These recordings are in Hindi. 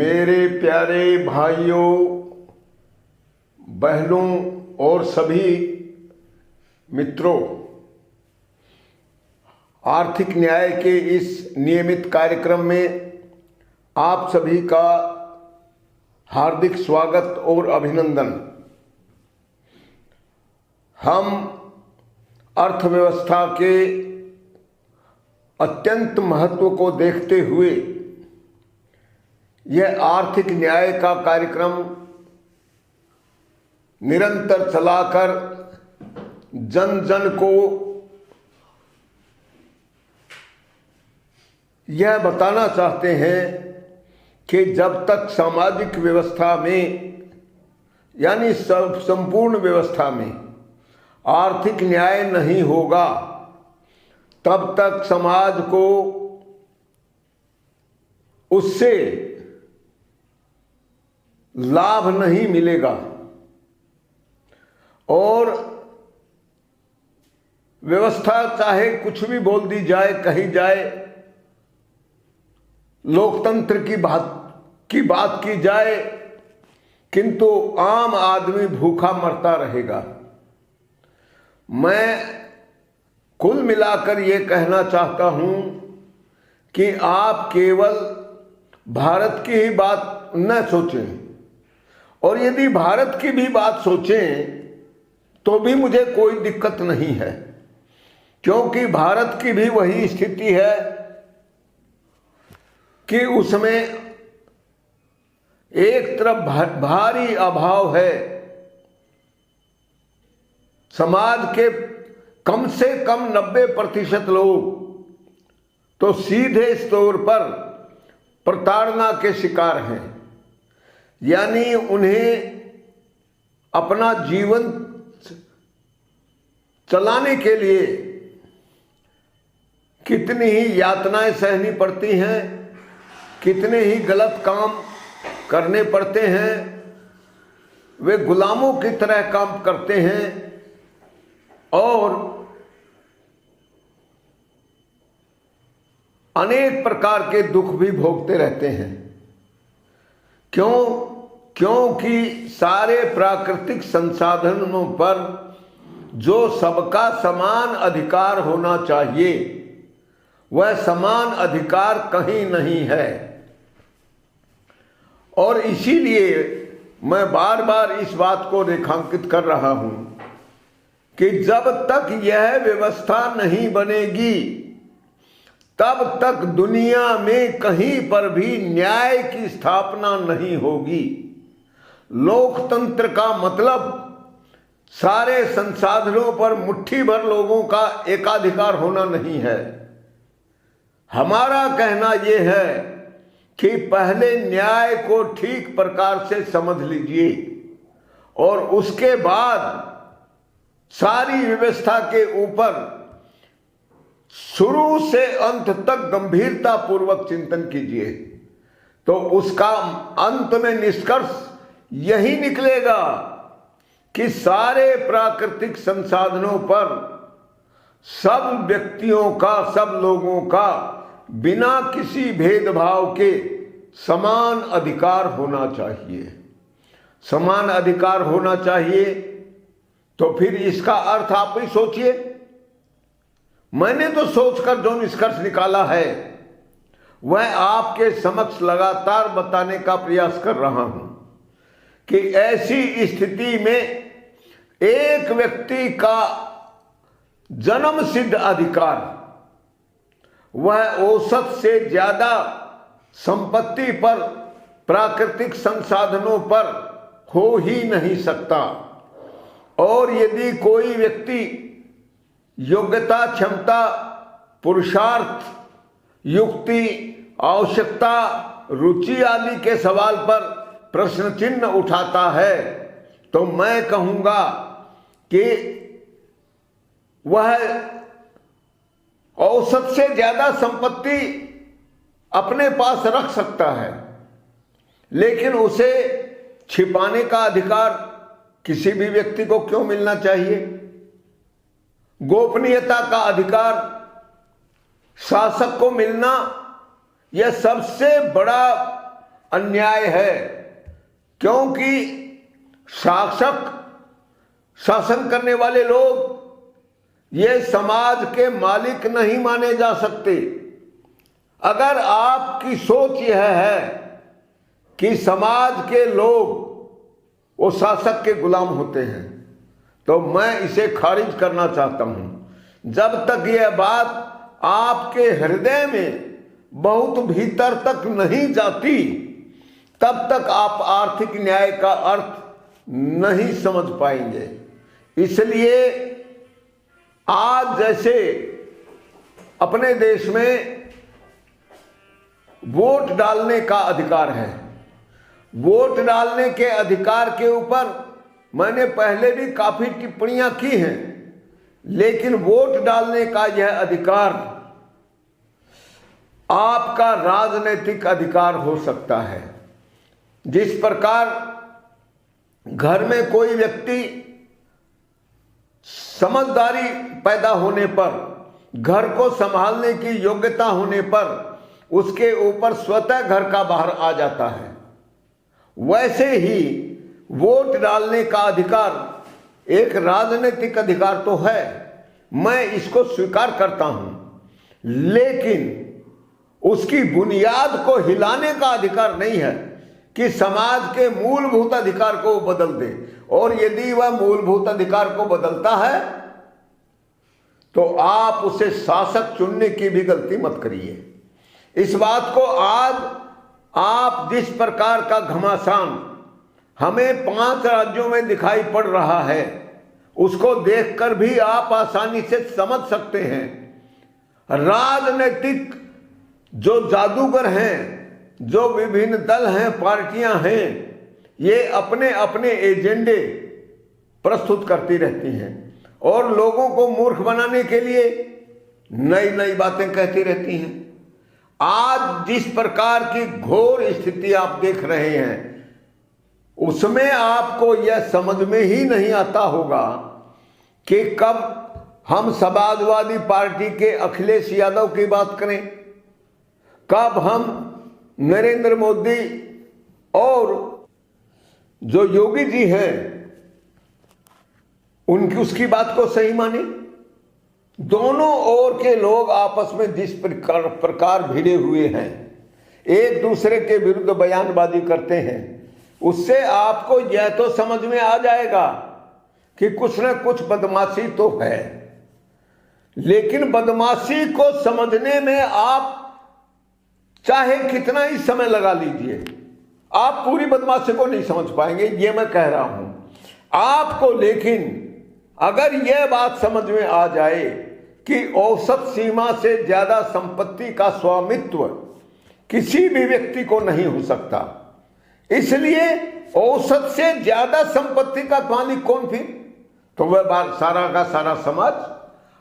मेरे प्यारे भाइयों, बहनों और सभी मित्रों, आर्थिक न्याय के इस नियमित कार्यक्रम में आप सभी का हार्दिक स्वागत और अभिनंदन। हम अर्थव्यवस्था के अत्यंत महत्व को देखते हुए यह आर्थिक न्याय का कार्यक्रम निरंतर चलाकर जन जन को यह बताना चाहते हैं कि जब तक सामाजिक व्यवस्था में यानी संपूर्ण व्यवस्था में आर्थिक न्याय नहीं होगा तब तक समाज को उससे लाभ नहीं मिलेगा और व्यवस्था चाहे कुछ भी बोल दी जाए, कही जाए, लोकतंत्र की बात की जाए, किंतु आम आदमी भूखा मरता रहेगा। मैं कुल मिलाकर यह कहना चाहता हूं कि आप केवल भारत की ही बात न सोचें, और यदि भारत की भी बात सोचें तो भी मुझे कोई दिक्कत नहीं है, क्योंकि भारत की भी वही स्थिति है कि उसमें एक तरफ भारी अभाव है। समाज के कम से कम 90% लोग तो सीधे तौर पर प्रताड़ना के शिकार हैं, यानी उन्हें अपना जीवन चलाने के लिए कितनी ही यातनाएं सहनी पड़ती हैं, कितने ही गलत काम करने पड़ते हैं, वे गुलामों की तरह काम करते हैं और अनेक प्रकार के दुख भी भोगते रहते हैं। क्योंकि सारे प्राकृतिक संसाधनों पर जो सबका समान अधिकार होना चाहिए वह समान अधिकार कहीं नहीं है। और इसीलिए मैं बार बार इस बात को रेखांकित कर रहा हूं कि जब तक यह व्यवस्था नहीं बनेगी तब तक दुनिया में कहीं पर भी न्याय की स्थापना नहीं होगी। लोकतंत्र का मतलब सारे संसाधनों पर मुट्ठी भर लोगों का एकाधिकार होना नहीं है। हमारा कहना यह है कि पहले न्याय को ठीक प्रकार से समझ लीजिए और उसके बाद सारी व्यवस्था के ऊपर शुरू से अंत तक गंभीरता पूर्वक चिंतन कीजिए, तो उसका अंत में निष्कर्ष यही निकलेगा कि सारे प्राकृतिक संसाधनों पर सब व्यक्तियों का, सब लोगों का बिना किसी भेदभाव के समान अधिकार होना चाहिए। समान अधिकार होना चाहिए तो फिर इसका अर्थ आप ही सोचिए। मैंने तो सोचकर जो निष्कर्ष निकाला है वह आपके समक्ष लगातार बताने का प्रयास कर रहा हूं कि ऐसी स्थिति में एक व्यक्ति का जन्म सिद्ध अधिकार वह औसत से ज्यादा संपत्ति पर, प्राकृतिक संसाधनों पर हो ही नहीं सकता। और यदि कोई व्यक्ति योग्यता, क्षमता, पुरुषार्थ, युक्ति, आवश्यकता, रुचि आदि के सवाल पर प्रश्न चिन्ह उठाता है तो मैं कहूंगा कि वह औसत से ज्यादा संपत्ति अपने पास रख सकता है, लेकिन उसे छिपाने का अधिकार किसी भी व्यक्ति को क्यों मिलना चाहिए? गोपनीयता का अधिकार शासक को मिलना यह सबसे बड़ा अन्याय है, क्योंकि शासन करने वाले लोग ये समाज के मालिक नहीं माने जा सकते। अगर आपकी सोच यह है कि समाज के लोग वो शासक के गुलाम होते हैं, तो मैं इसे खारिज करना चाहता हूं। जब तक यह बात आपके हृदय में बहुत भीतर तक नहीं जाती, तब तक आप आर्थिक न्याय का अर्थ नहीं समझ पाएंगे। इसलिए आज जैसे अपने देश में वोट डालने का अधिकार है, वोट डालने के अधिकार के ऊपर मैंने पहले भी काफी टिप्पणियां की हैं, लेकिन वोट डालने का यह अधिकार आपका राजनीतिक अधिकार हो सकता है। जिस प्रकार घर में कोई व्यक्ति समझदारी पैदा होने पर, घर को संभालने की योग्यता होने पर उसके ऊपर स्वतः घर का बाहर आ जाता है, वैसे ही वोट डालने का अधिकार एक राजनीतिक अधिकार तो है, मैं इसको स्वीकार करता हूं, लेकिन उसकी बुनियाद को हिलाने का अधिकार नहीं है कि समाज के मूलभूत अधिकार को बदल दे। और यदि वह मूलभूत अधिकार को बदलता है तो आप उसे शासक चुनने की भी गलती मत करिए। इस बात को आज आप जिस प्रकार का घमासान हमें 5 राज्यों में दिखाई पड़ रहा है, उसको देखकर भी आप आसानी से समझ सकते हैं। राजनीतिक जो जादूगर हैं, जो विभिन्न दल हैं, पार्टियां हैं, ये अपने अपने एजेंडे प्रस्तुत करती रहती हैं और लोगों को मूर्ख बनाने के लिए नई नई बातें कहती रहती हैं। आज जिस प्रकार की घोर स्थिति आप देख रहे हैं, उसमें आपको यह समझ में ही नहीं आता होगा कि कब हम समाजवादी पार्टी के अखिलेश यादव की बात करें, कब हम नरेंद्र मोदी और जो योगी जी हैं उनकी उसकी बात को सही माने। दोनों ओर के लोग आपस में जिस प्रकार भिड़े हुए हैं, एक दूसरे के विरुद्ध बयानबाजी करते हैं, उससे आपको यह तो समझ में आ जाएगा कि कुछ न कुछ बदमाशी तो है। लेकिन बदमाशी को समझने में आप चाहे कितना ही समय लगा लीजिए, आप पूरी बदमाशी को नहीं समझ पाएंगे, ये मैं कह रहा हूं आपको। लेकिन अगर यह बात समझ में आ जाए कि औसत सीमा से ज्यादा संपत्ति का स्वामित्व किसी भी व्यक्ति को नहीं हो सकता, इसलिए औसत से ज्यादा संपत्ति का मालिक कौन फिर? तो वह सारा का सारा समाज।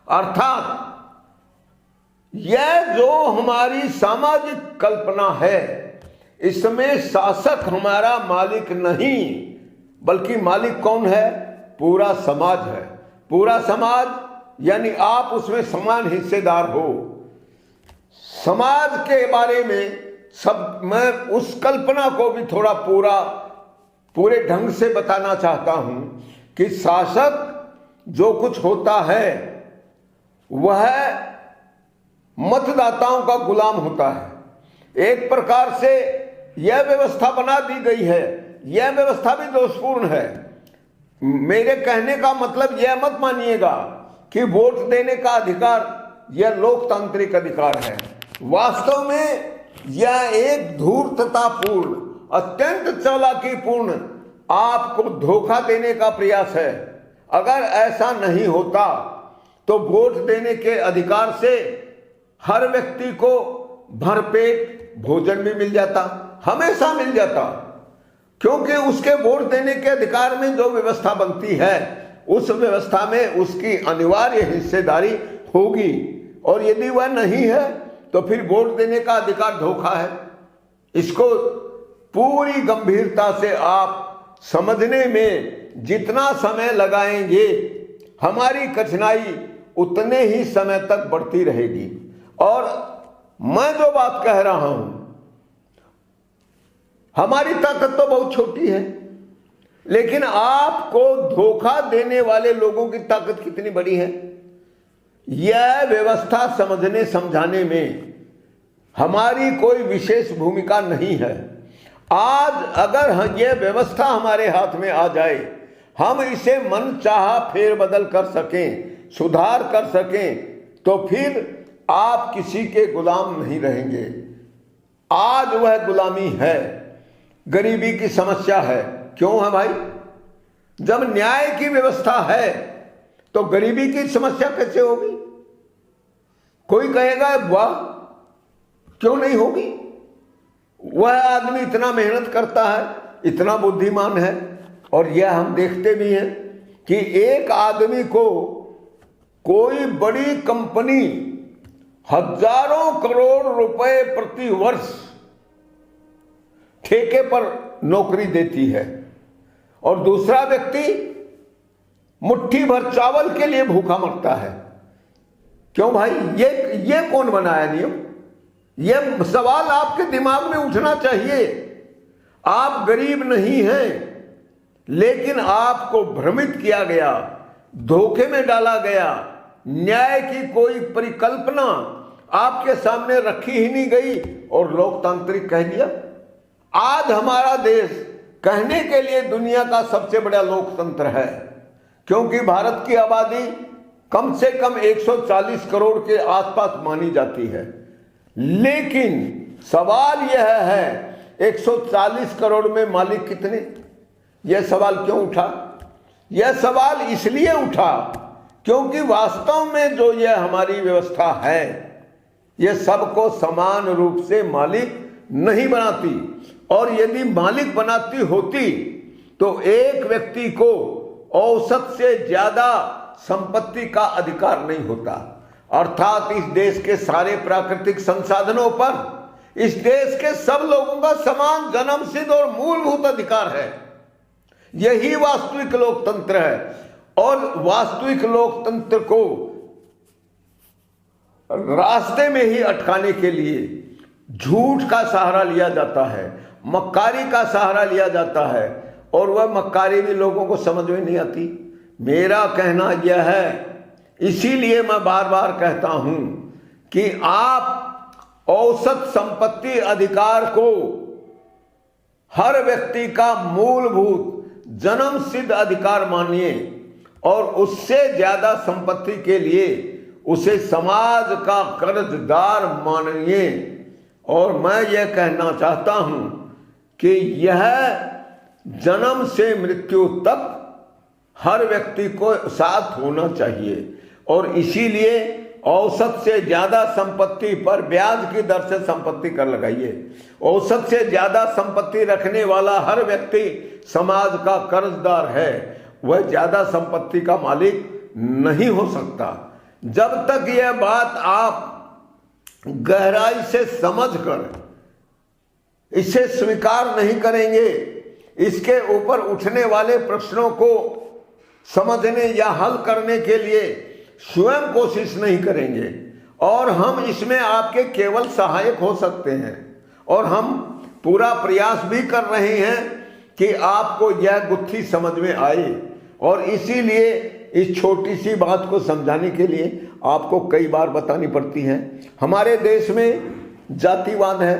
अर्थात यह जो हमारी सामाजिक कल्पना है, इसमें शासक हमारा मालिक नहीं, बल्कि मालिक कौन है? पूरा समाज है। पूरा समाज यानी आप उसमें समान हिस्सेदार हो। समाज के बारे में सब मैं उस कल्पना को भी थोड़ा पूरे ढंग से बताना चाहता हूं कि शासक जो कुछ होता है वह मतदाताओं का गुलाम होता है। एक प्रकार से यह व्यवस्था बना दी गई है, यह व्यवस्था भी दोषपूर्ण है। मेरे कहने का मतलब यह मत मानिएगा कि वोट देने का अधिकार यह लोकतांत्रिक अधिकार है। वास्तव में यह एक धूर्ततापूर्ण, अत्यंत चालाकीपूर्ण आपको धोखा देने का प्रयास है। अगर ऐसा नहीं होता तो वोट देने के अधिकार से हर व्यक्ति को भरपेट भोजन भी मिल जाता, हमेशा मिल जाता, क्योंकि उसके वोट देने के अधिकार में जो व्यवस्था बनती है उस व्यवस्था में उसकी अनिवार्य हिस्सेदारी होगी। और यदि वह नहीं है तो फिर वोट देने का अधिकार धोखा है। इसको पूरी गंभीरता से आप समझने में जितना समय लगाएंगे, हमारी कठिनाई उतने ही समय तक बढ़ती रहेगी। और मैं जो बात कह रहा हूं हमारी ताकत तो बहुत छोटी है, लेकिन आपको धोखा देने वाले लोगों की ताकत कितनी बड़ी है। यह व्यवस्था समझने समझाने में हमारी कोई विशेष भूमिका नहीं है। आज अगर यह व्यवस्था हमारे हाथ में आ जाए, हम इसे मनचाहा फेरबदल कर सकें, सुधार कर सकें, तो फिर आप किसी के गुलाम नहीं रहेंगे। आज वह गुलामी है, गरीबी की समस्या है। क्यों है भाई? जब न्याय की व्यवस्था है तो गरीबी की समस्या कैसे होगी? कोई कहेगा वाह, क्यों नहीं होगी? वह आदमी इतना मेहनत करता है, इतना बुद्धिमान है। और यह हम देखते भी हैं कि एक आदमी को कोई बड़ी कंपनी हजारों करोड़ रुपए प्रति वर्ष ठेके पर नौकरी देती है, और दूसरा व्यक्ति मुट्ठी भर चावल के लिए भूखा मरता है। क्यों भाई? ये कौन बनाया नियम? यह सवाल आपके दिमाग में उठना चाहिए। आप गरीब नहीं हैं, लेकिन आपको भ्रमित किया गया, धोखे में डाला गया। न्याय की कोई परिकल्पना आपके सामने रखी ही नहीं गई और लोकतांत्रिक कह दिया। आज हमारा देश कहने के लिए दुनिया का सबसे बड़ा लोकतंत्र है, क्योंकि भारत की आबादी कम से कम 140 करोड़ के आसपास मानी जाती है। लेकिन सवाल यह है, 140 करोड़ में मालिक कितने? यह सवाल क्यों उठा? यह सवाल इसलिए उठा क्योंकि वास्तव में जो यह हमारी व्यवस्था है, यह सबको समान रूप से मालिक नहीं बनाती। और यदि मालिक बनाती होती तो एक व्यक्ति को औसत से ज्यादा संपत्ति का अधिकार नहीं होता। अर्थात इस देश के सारे प्राकृतिक संसाधनों पर इस देश के सब लोगों का समान जन्मसिद्ध और मूलभूत अधिकार है। यही वास्तविक लोकतंत्र है। और वास्तविक लोकतंत्र को रास्ते में ही अटकाने के लिए झूठ का सहारा लिया जाता है, मक्कारी का सहारा लिया जाता है, और वह मक्कारी भी लोगों को समझ में नहीं आती। मेरा कहना यह है, इसीलिए मैं बार बार कहता हूं कि आप औसत संपत्ति अधिकार को हर व्यक्ति का मूलभूत जन्म सिद्ध अधिकार मानिए, और उससे ज्यादा संपत्ति के लिए उसे समाज का कर्जदार मानिए। और मैं यह कहना चाहता हूं कि यह जन्म से मृत्यु तक हर व्यक्ति को साथ होना चाहिए, और इसीलिए औसत से ज्यादा संपत्ति पर ब्याज की दर से संपत्ति कर लगाइए। औसत से ज्यादा संपत्ति रखने वाला हर व्यक्ति समाज का कर्जदार है, वह ज्यादा संपत्ति का मालिक नहीं हो सकता। जब तक यह बात आप गहराई से समझकर इसे स्वीकार नहीं करेंगे, इसके ऊपर उठने वाले प्रश्नों को समझने या हल करने के लिए स्वयं कोशिश नहीं करेंगे, और हम इसमें आपके केवल सहायक हो सकते हैं। और हम पूरा प्रयास भी कर रहे हैं कि आपको यह गुत्थी समझ में आए, और इसीलिए इस छोटी सी बात को समझाने के लिए आपको कई बार बतानी पड़ती है। हमारे देश में जातिवाद है,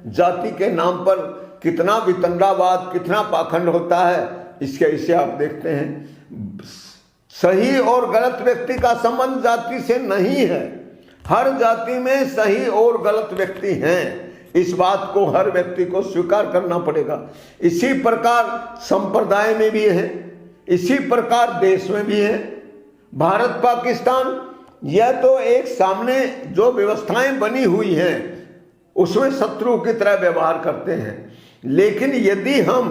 जाति के नाम पर कितना वितंडावाद, कितना पाखंड होता है, इसे आप देखते हैं। सही और गलत व्यक्ति का संबंध जाति से नहीं है। हर जाति में सही और गलत व्यक्ति हैं, इस बात को हर व्यक्ति को स्वीकार करना पड़ेगा। इसी प्रकार संप्रदाय में भी है, इसी प्रकार देश में भी है। भारत पाकिस्तान, यह तो एक सामने जो व्यवस्थाएं बनी हुई हैं उसमें शत्रु की तरह व्यवहार करते हैं। लेकिन यदि हम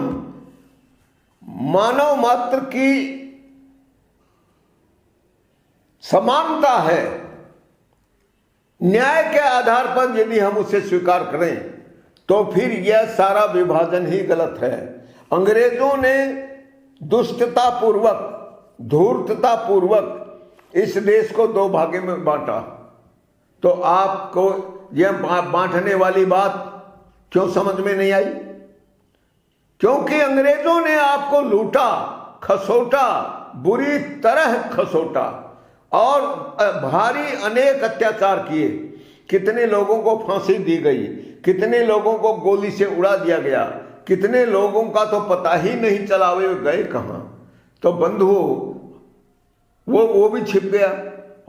मानव मात्र की समानता है, न्याय के आधार पर यदि हम उसे स्वीकार करें, तो फिर यह सारा विभाजन ही गलत है। अंग्रेजों ने दुष्टता पूर्वक, धूर्तता पूर्वक इस देश को दो भागे में बांटा। तो आपको यह बांटने वाली बात क्यों समझ में नहीं आई? क्योंकि अंग्रेजों ने आपको लूटा, खसोटा, बुरी तरह खसोटा और भारी अनेक अत्याचार किए। कितने लोगों को फांसी दी गई, कितने लोगों को गोली से उड़ा दिया गया, कितने लोगों का तो पता ही नहीं चला वे गए कहां। तो बंधुओं, वो भी छिप गया।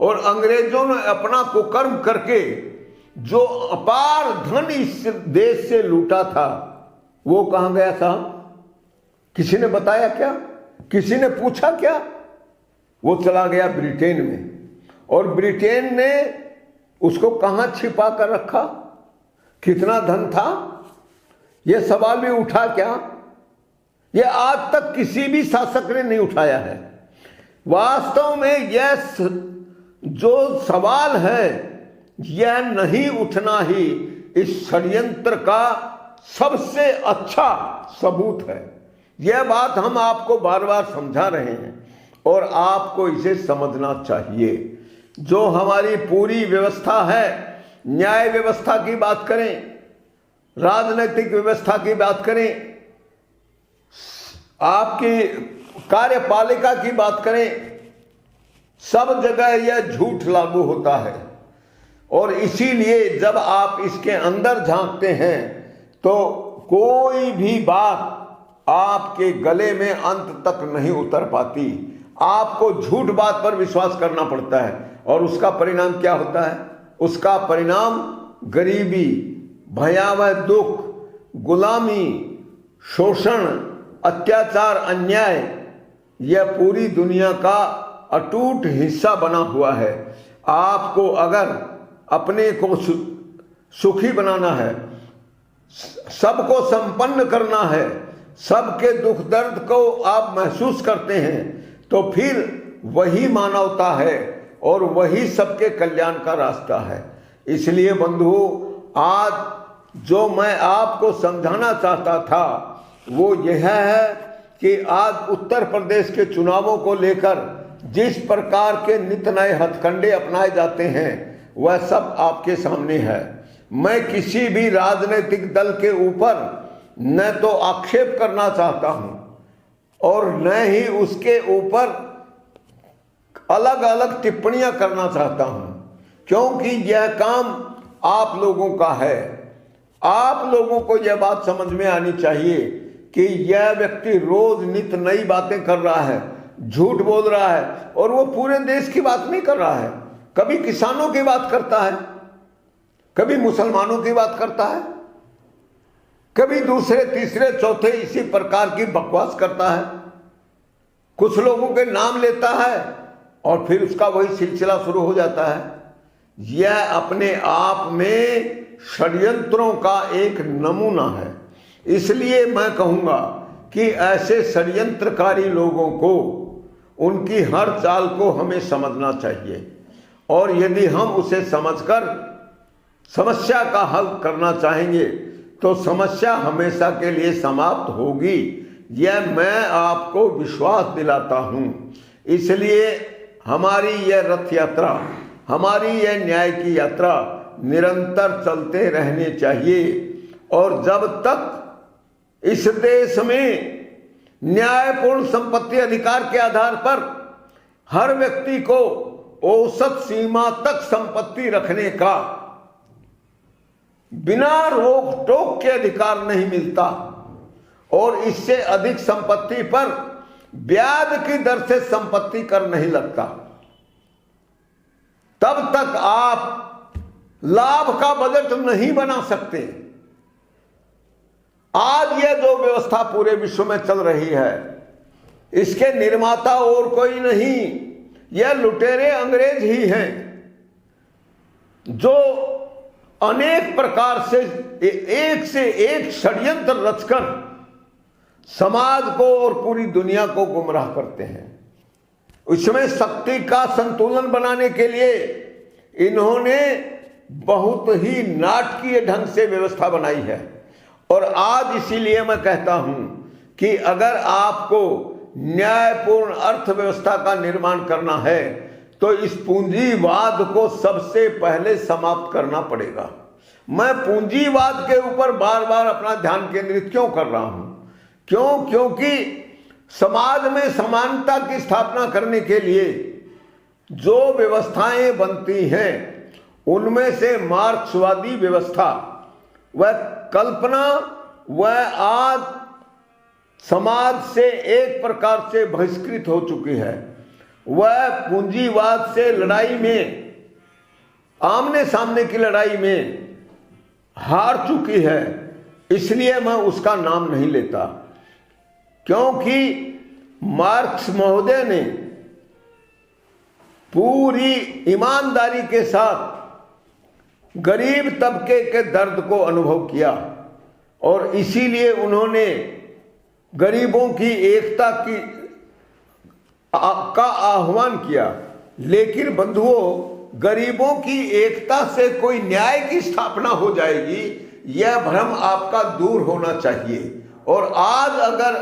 और अंग्रेजों ने अपना कुकर्म करके जो अपार धन इस देश से लूटा था, वो कहां गया था? किसी ने बताया क्या? किसी ने पूछा क्या? वो चला गया ब्रिटेन में। और ब्रिटेन ने उसको कहां छिपा कर रखा? कितना धन था? यह सवाल भी उठा क्या? यह आज तक किसी भी शासक ने नहीं उठाया है। वास्तव में यह जो सवाल है, यह नहीं उठना ही इस षड्यंत्र का सबसे अच्छा सबूत है। यह बात हम आपको बार बार समझा रहे हैं और आपको इसे समझना चाहिए। जो हमारी पूरी व्यवस्था है, न्याय व्यवस्था की बात करें, राजनीतिक व्यवस्था की बात करें, आपकी कार्यपालिका की बात करें, सब जगह यह झूठ लागू होता है। और इसीलिए जब आप इसके अंदर झांकते हैं तो कोई भी बात आपके गले में अंत तक नहीं उतर पाती। आपको झूठ बात पर विश्वास करना पड़ता है और उसका परिणाम क्या होता है? उसका परिणाम गरीबी, भयावह दुख, गुलामी, शोषण, अत्याचार, अन्याय, यह पूरी दुनिया का अटूट हिस्सा बना हुआ है। आपको अगर अपने को सुखी बनाना है, सबको संपन्न करना है, सबके दुख दर्द को आप महसूस करते हैं, तो फिर वही मानवता है और वही सबके कल्याण का रास्ता है। इसलिए बंधुओं, आज जो मैं आपको समझाना चाहता था वो यह है कि आज उत्तर प्रदेश के चुनावों को लेकर जिस प्रकार के नित नए हथकंडे अपनाए जाते हैं, वह सब आपके सामने है। मैं किसी भी राजनीतिक दल के ऊपर न तो आक्षेप करना चाहता हूं और न ही उसके ऊपर अलग अलग टिप्पणियां करना चाहता हूं, क्योंकि यह काम आप लोगों का है। आप लोगों को यह बात समझ में आनी चाहिए कि यह व्यक्ति रोज नित नई बातें कर रहा है, झूठ बोल रहा है, और वो पूरे देश की बात नहीं कर रहा है। कभी किसानों की बात करता है, कभी मुसलमानों की बात करता है, कभी दूसरे तीसरे चौथे इसी प्रकार की बकवास करता है। कुछ लोगों के नाम लेता है और फिर उसका वही सिलसिला शुरू हो जाता है। यह अपने आप में षड्यंत्रों का एक नमूना है। इसलिए मैं कहूंगा कि ऐसे षड्यंत्रकारी लोगों को, उनकी हर चाल को हमें समझना चाहिए, और यदि हम उसे समझकर समस्या का हल करना चाहेंगे तो समस्या हमेशा के लिए समाप्त होगी। यह मैं आपको विश्वास दिलाता हूं। इसलिए हमारी यह रथ यात्रा, हमारी यह न्याय की यात्रा निरंतर चलते रहने चाहिए। और जब तक इस देश में न्यायपूर्ण संपत्ति अधिकार के आधार पर हर व्यक्ति को औसत सीमा तक संपत्ति रखने का बिना रोक टोक के अधिकार नहीं मिलता और इससे अधिक संपत्ति पर ब्याज की दर से संपत्ति कर नहीं लगता, तब तक आप लाभ का बजट नहीं बना सकते। आज यह जो व्यवस्था पूरे विश्व में चल रही है, इसके निर्माता और कोई नहीं, यह लुटेरे अंग्रेज ही हैं, जो अनेक प्रकार से एक से एक षड्यंत्र रचकर समाज को और पूरी दुनिया को गुमराह करते हैं। इसमें शक्ति का संतुलन बनाने के लिए इन्होंने बहुत ही नाटकीय ढंग से व्यवस्था बनाई है। और आज इसीलिए मैं कहता हूं कि अगर आपको न्यायपूर्ण अर्थव्यवस्था का निर्माण करना है तो इस पूंजीवाद को सबसे पहले समाप्त करना पड़ेगा। मैं पूंजीवाद के ऊपर बार बार अपना ध्यान केंद्रित क्यों कर रहा हूं? क्यों? क्योंकि समाज में समानता की स्थापना करने के लिए जो व्यवस्थाएं बनती हैं उनमें से मार्क्सवादी व्यवस्था वह कल्पना वह आज समाज से एक प्रकार से बहिष्कृत हो चुकी है। वह पूंजीवाद से लड़ाई में, आमने सामने की लड़ाई में हार चुकी है। इसलिए मैं उसका नाम नहीं लेता, क्योंकि मार्क्स महोदय ने पूरी ईमानदारी के साथ गरीब तबके के दर्द को अनुभव किया और इसीलिए उन्होंने गरीबों की एकता का आह्वान किया। लेकिन बंधुओं, गरीबों की एकता से कोई न्याय की स्थापना हो जाएगी, यह भ्रम आपका दूर होना चाहिए। और आज अगर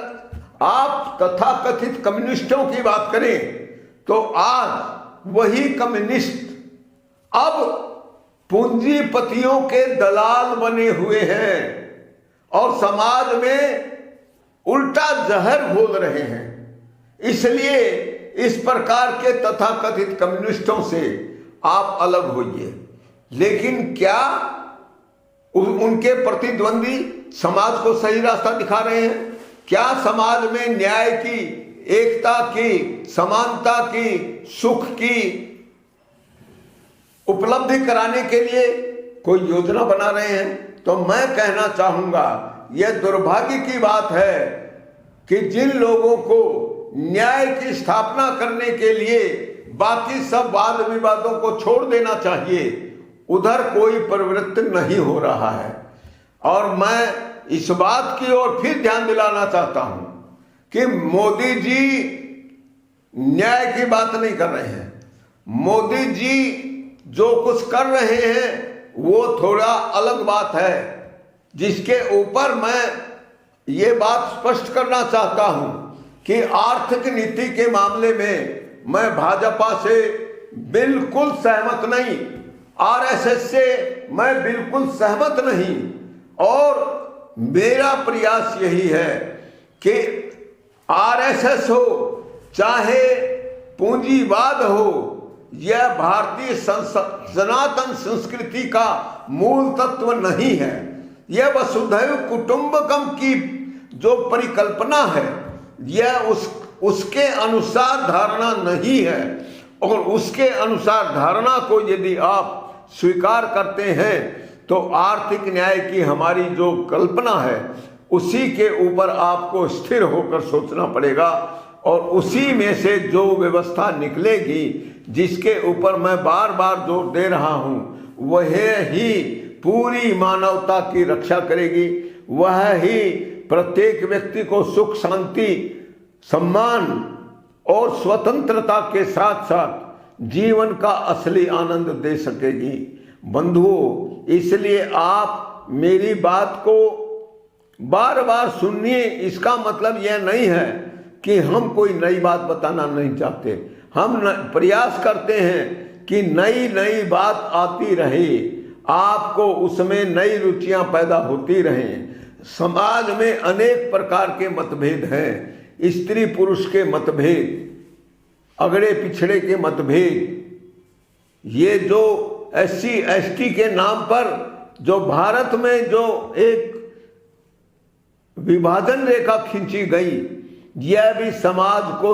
आप तथाकथित कम्युनिस्टों की बात करें तो आज वही कम्युनिस्ट अब पूंजीपतियों के दलाल बने हुए हैं और समाज में उल्टा जहर घोल रहे हैं। इसलिए इस प्रकार के तथाकथित कम्युनिस्टों से आप अलग होइए। लेकिन क्या उनके प्रतिद्वंदी समाज को सही रास्ता दिखा रहे हैं? क्या समाज में न्याय की, एकता की, समानता की, सुख की उपलब्धि कराने के लिए कोई योजना बना रहे हैं? तो मैं कहना चाहूंगा, यह दुर्भाग्य की बात है कि जिन लोगों को न्याय की स्थापना करने के लिए बाकी सब वाद विवादों को छोड़ देना चाहिए, उधर कोई प्रवृत्ति नहीं हो रहा है। और मैं इस बात की ओर फिर ध्यान दिलाना चाहता हूं कि मोदी जी न्याय की बात नहीं कर रहे हैं। मोदी जी जो कुछ कर रहे हैं वो थोड़ा अलग बात है, जिसके ऊपर मैं ये बात स्पष्ट करना चाहता हूं कि आर्थिक नीति के मामले में मैं भाजपा से बिल्कुल सहमत नहीं, आरएसएस से मैं बिल्कुल सहमत नहीं। और मेरा प्रयास यही है कि आरएसएस हो चाहे पूंजीवाद हो, यह भारतीय सनातन संस्कृति का मूल तत्व नहीं है। यह वसुधैव कुटुंबकम की जो परिकल्पना है, यह उसके अनुसार धारणा नहीं है। और उसके अनुसार धारणा को यदि आप स्वीकार करते हैं तो आर्थिक न्याय की हमारी जो कल्पना है उसी के ऊपर आपको स्थिर होकर सोचना पड़ेगा। और उसी में से जो व्यवस्था निकलेगी, जिसके ऊपर मैं बार बार जोर दे रहा हूं, वह ही पूरी मानवता की रक्षा करेगी। वह ही प्रत्येक व्यक्ति को सुख, शांति, सम्मान और स्वतंत्रता के साथ साथ जीवन का असली आनंद दे सकेगी। बंधुओं, इसलिए आप मेरी बात को बार बार सुनिए। इसका मतलब यह नहीं है कि हम कोई नई बात बताना नहीं चाहते। हम प्रयास करते हैं कि नई नई बात आती रहे, आपको उसमें नई रुचियां पैदा होती रहें। समाज में अनेक प्रकार के मतभेद हैं, स्त्री पुरुष के मतभेद, अगड़े पिछड़े के मतभेद, ये जो SC ST के नाम पर जो भारत में जो एक विभाजन रेखा खींची गई, यह भी समाज को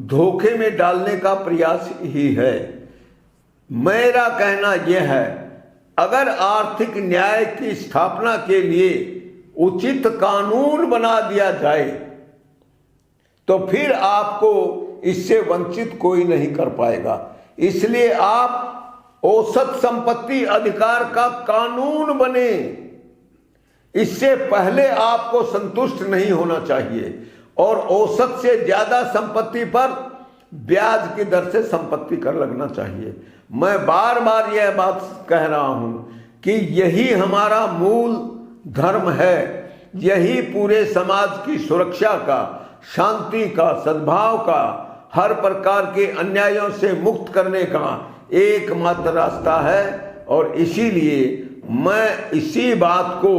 धोखे में डालने का प्रयास ही है। मेरा कहना यह है, अगर आर्थिक न्याय की स्थापना के लिए उचित कानून बना दिया जाए तो फिर आपको इससे वंचित कोई नहीं कर पाएगा। इसलिए आप औसत संपत्ति अधिकार का कानून बने, इससे पहले आपको संतुष्ट नहीं होना चाहिए। और औसत से ज्यादा संपत्ति पर ब्याज की दर से संपत्ति कर लगना चाहिए। मैं बार बार यह बात कह रहा हूं कि यही हमारा मूल धर्म है, यही पूरे समाज की सुरक्षा का, शांति का, सद्भाव का, हर प्रकार के अन्यायों से मुक्त करने का एकमात्र रास्ता है। और इसीलिए मैं इसी बात को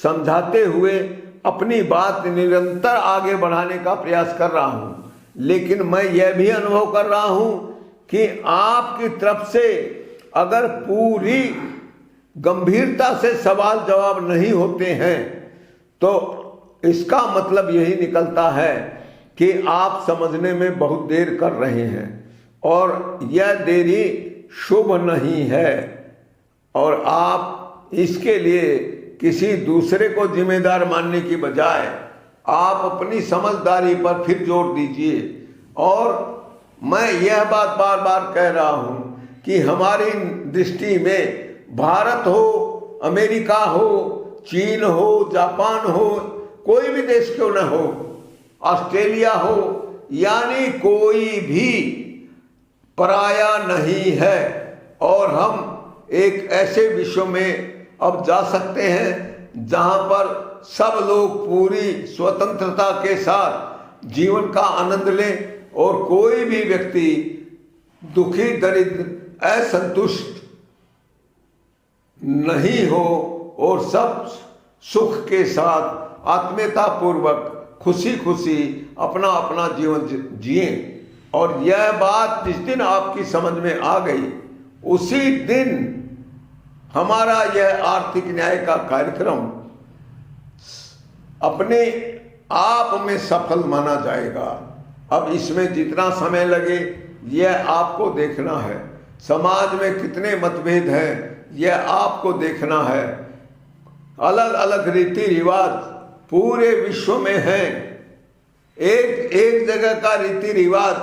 समझाते हुए अपनी बात निरंतर आगे बढ़ाने का प्रयास कर रहा हूं, लेकिन मैं यह भी अनुभव कर रहा हूं कि आपकी तरफ से अगर पूरी गंभीरता से सवाल जवाब नहीं होते हैं तो इसका मतलब यही निकलता है कि आप समझने में बहुत देर कर रहे हैं और यह देरी शुभ नहीं है, और आप इसके लिए किसी दूसरे को जिम्मेदार मानने की बजाय आप अपनी समझदारी पर फिर जोर दीजिए। और मैं यह बात बार बार कह रहा हूं कि हमारी दृष्टि में भारत हो, अमेरिका हो, चीन हो, जापान हो, कोई भी देश क्यों न हो, ऑस्ट्रेलिया हो, यानी कोई भी पराया नहीं है। और हम एक ऐसे विश्व में अब जा सकते हैं जहां पर सब लोग पूरी स्वतंत्रता के साथ जीवन का आनंद लें और कोई भी व्यक्ति दुखी, दरिद्र, असंतुष्ट नहीं हो और सब सुख के साथ आत्मीयता पूर्वक खुशी खुशी अपना अपना जीवन जिए। और यह बात जिस दिन आपकी समझ में आ गई उसी दिन हमारा यह आर्थिक न्याय का कार्यक्रम अपने आप में सफल माना जाएगा। अब इसमें जितना समय लगे यह आपको देखना है। समाज में कितने मतभेद हैं यह आपको देखना है। अलग अलग रीति रिवाज पूरे विश्व में हैं। एक जगह का रीति रिवाज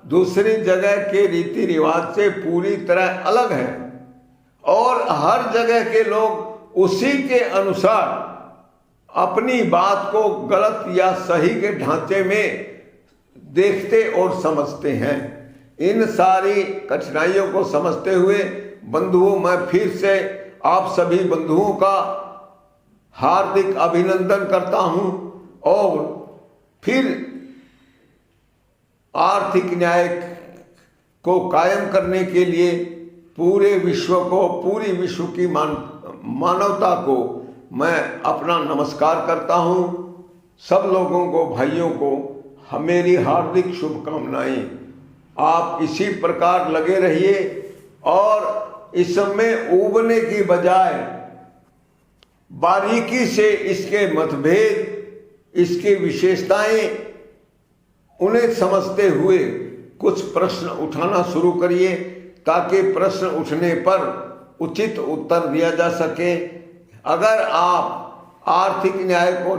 दूसरी जगह के रीति रिवाज से पूरी तरह अलग है और हर जगह के लोग उसी के अनुसार अपनी बात को गलत या सही के ढांचे में देखते और समझते हैं। इन सारी कठिनाइयों को समझते हुए बंधुओं, मैं फिर से आप सभी बंधुओं का हार्दिक अभिनंदन करता हूं और फिर आर्थिक न्याय को कायम करने के लिए पूरे विश्व को, पूरी विश्व की मानवता को मैं अपना नमस्कार करता हूं। सब लोगों को, भाइयों को मेरी हार्दिक शुभकामनाएं। आप इसी प्रकार लगे रहिए और इसमें उबने की बजाय बारीकी से इसके मतभेद, इसकी विशेषताएं, उन्हें समझते हुए कुछ प्रश्न उठाना शुरू करिए ताकि प्रश्न उठने पर उचित उत्तर दिया जा सके। अगर आप आर्थिक न्याय को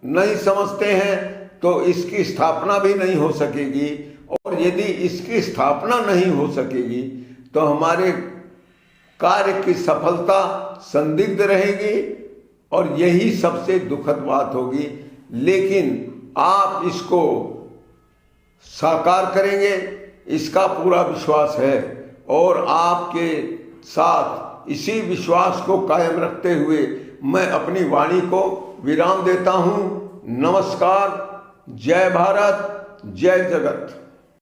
नहीं समझते हैं तो इसकी स्थापना भी नहीं हो सकेगी, और यदि इसकी स्थापना नहीं हो सकेगी तो हमारे कार्य की सफलता संदिग्ध रहेगी और यही सबसे दुखद बात होगी। लेकिन आप इसको साकार करेंगे इसका पूरा विश्वास है और आपके साथ इसी विश्वास को कायम रखते हुए मैं अपनी वाणी को विराम देता हूं। नमस्कार। जय भारत, जय जगत।